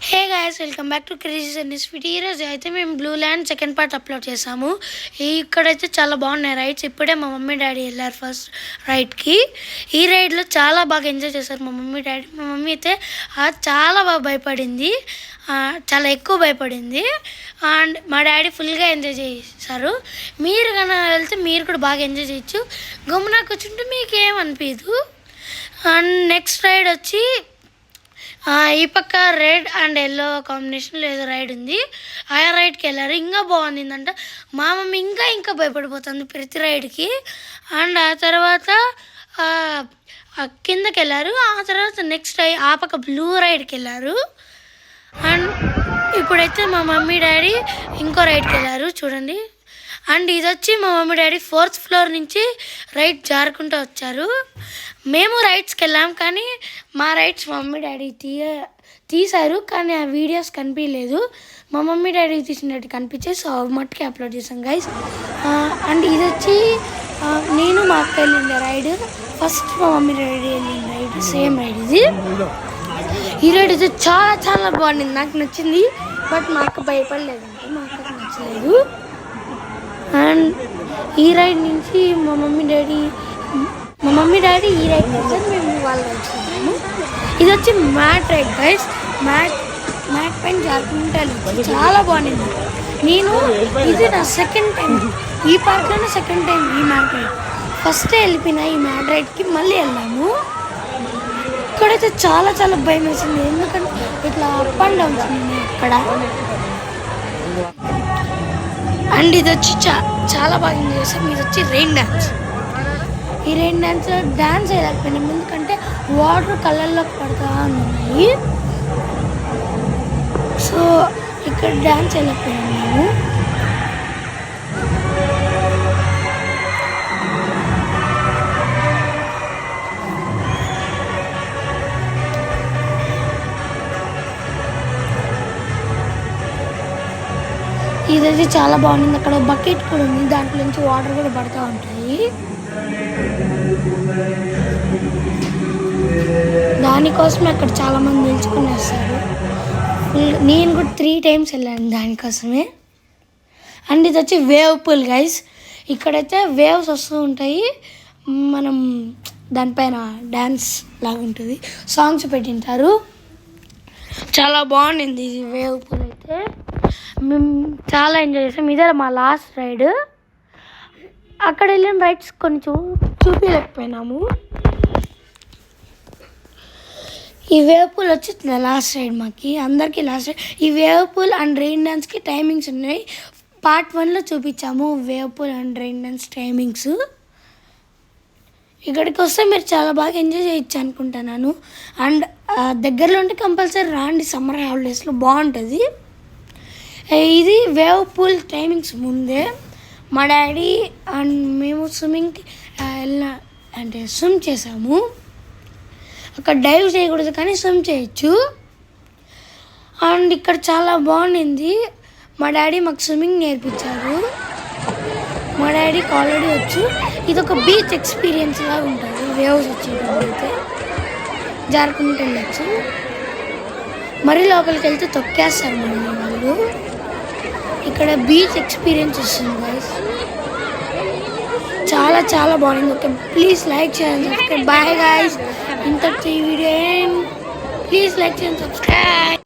Hey guys, welcome back to crazy సర్నీస్ video. ఈరోజు అయితే మేము blue land second part upload చేసాము. ఇక్కడైతే చాలా బాగున్నాయి రైడ్స్. ఇప్పుడే మా మమ్మీ డాడీ వెళ్ళారు ఫస్ట్ రైడ్కి. ఈ రైడ్లో చాలా బాగా ఎంజాయ్ చేశారు మా మమ్మీ డాడీ. మా మమ్మీ అయితే చాలా బాగా భయపడింది, చాలా ఎక్కువ భయపడింది. అండ్ మా డాడీ ఫుల్గా ఎంజాయ్ చేశారు. మీరు కన్నా వెళ్తే మీరు కూడా బాగా ఎంజాయ్ చేయొచ్చు. గమ్మున కూర్చుంటే మీకు ఏమనిపించదు. అండ్ నెక్స్ట్ రైడ్ వచ్చి ఈ పక్క రెడ్ అండ్ ఎల్లో కాంబినేషన్లో ఏదో రైడ్ ఉంది. ఆ రైడ్కి వెళ్ళారు. ఇంకా బాగుందిందంట. మా మమ్మీ ఇంకా భయపడిపోతుంది ప్రతి రైడ్కి. అండ్ ఆ తర్వాత కిందకి వెళ్ళారు. ఆ తర్వాత నెక్స్ట్ ఆ పక్క బ్లూ రైడ్కి వెళ్ళారు. అండ్ ఇప్పుడైతే మా మమ్మీ డాడీ ఇంకో రైడ్కి వెళ్ళారు చూడండి. అండ్ ఇది వచ్చి మా మమ్మీ డాడీ 4th ఫ్లోర్ నుంచి రైడ్ జారుకుంటూ వచ్చారు. మేము రైడ్స్కి వెళ్ళాం, కానీ మా రైడ్స్ మా మమ్మీ డాడీ తీశారు, కానీ ఆ వీడియోస్ కనిపించలేదు. మా మమ్మీ డాడీ తీసినట్టు కనిపించే, సో అవి మట్టుకే అప్లోడ్ చేసాం గైస్. అండ్ ఇది వచ్చి నేను మా అక్క వెళ్ళిండే రైడ్. ఫస్ట్ మా మమ్మీ డాడీ వెళ్ళింది రైడ్, సేమ్ రైడ్ ఇది. ఈ రైడ్ అయితే చాలా బాగుంది, నాకు నచ్చింది. బట్ మా అక్క భయపడలేదంటే, మా అక్కకు నచ్చలేదు. అండ్ ఈ రైడ్ నుంచి మా మమ్మీ డాడీ ఈ రైడ్ చేశారు, మేము వాళ్ళ రైడ్ చేసాము. ఇది వచ్చి మ్యాట్ రైడ్ గైస్. మ్యాట్ పైన జారుకుంటాను, చాలా బాగుంది. ఇది నా సెకండ్ టైం ఈ పార్క్లోనే, సెకండ్ టైం ఈ మ్యాట్ రైడ్. ఫస్ట్ వెళ్ళిపోయినా ఈ మ్యాట్ రైడ్కి, మళ్ళీ వెళ్ళాము. ఇక్కడైతే చాలా భయం వేసింది, ఎందుకంటే ఇట్లా అప్ అండ్ డౌన్స్ ఉంది ఇక్కడ. అండ్ ఇది వచ్చి చాలా బాగా ఎంజాయ్ చేస్తాం. ఇది వచ్చి రెయిన్ డ్యాన్స్. ఈ రెయిన్ డ్యాన్స్ వేయలేకపోయినాం, ఎందుకంటే వాటర్ కళ్ళల్లోకి పడుతూ ఉన్నాయి. సో ఇక్కడ డ్యాన్స్ వేయలేకపోయాం మేము. ఇదైతే చాలా బాగుంది. అక్కడ బకెట్ కూడా ఉంది, దాంట్లో నుంచి వాటర్ కూడా పడుతూ ఉంటాయి. దానికోసమే అక్కడ చాలామంది నిల్చుకుని వస్తారు. నేను కూడా 3 times వెళ్ళాను దానికోసమే. అండ్ ఇది వచ్చి వేవ్ పూల్ గైస్. ఇక్కడైతే వేవ్స్ వస్తూ ఉంటాయి, మనం దానిపైన డ్యాన్స్ లాగా ఉంటుంది, సాంగ్స్ పెట్టింటారు. చాలా బాగుండింది ఇది వేవ్ పూల్ అయితే. మేము చాలా ఎంజాయ్ చేసాం. ఇదే మా లాస్ట్ రైడ్. అక్కడ వెళ్ళిన రైడ్స్ కొంచెం చూపించలేకపోయినాము. ఈ వేవ్ పూల్ వచ్చి లాస్ట్ రైడ్ మాకి, అందరికీ లాస్ట్ రైడ్. ఈ వేవ్ పూల్ అండ్ రెయిన్ డాన్స్కి టైమింగ్స్ ఉన్నాయి. పార్ట్ 1లో చూపించాము wave pool and rain dance timings. ఇక్కడికి వస్తే మీరు చాలా బాగా ఎంజాయ్ చేయొచ్చు అనుకుంటున్నాను. అండ్ దగ్గరలో ఉంటే కంపల్సరీ రాండి, సమ్మర్ హాలిడేస్లో బాగుంటుంది. ఇది వేవ్ పూల్ టైమింగ్స్ ముందే మా డాడీ అండ్ మేము స్విమ్మింగ్కి స్విమ్ చేసాము. అక్కడ డైవ్ చేయకూడదు, కానీ స్విమ్ చేయొచ్చు. అండ్ ఇక్కడ చాలా బాగుండింది. మా డాడీ మాకు స్విమ్మింగ్ నేర్పించారు. మా డాడీకి ఆల్రెడీ వచ్చు. ఇది ఒక బీచ్ ఎక్స్పీరియన్స్ లాగా ఉంటుంది. వేవ్స్ వచ్చేటప్పుడు అయితే జారుకుంటూ వెళ్ళచ్చు. మరీ లోపలికి వెళ్తే తొక్కేస్తారు మమ్మీ వాళ్ళు. ఇక్కడ బీచ్ ఎక్స్పీరియన్స్ వస్తుంది గైస్, చాలా బాగుంది. ఓకే, ప్లీజ్ లైక్ చేయండి, సబ్స్క్రైబ్. బాయ్ గైస్, ఇంతటి వీడియో ప్లీజ్ లైక్ చేయండి, సబ్స్క్రైబ్.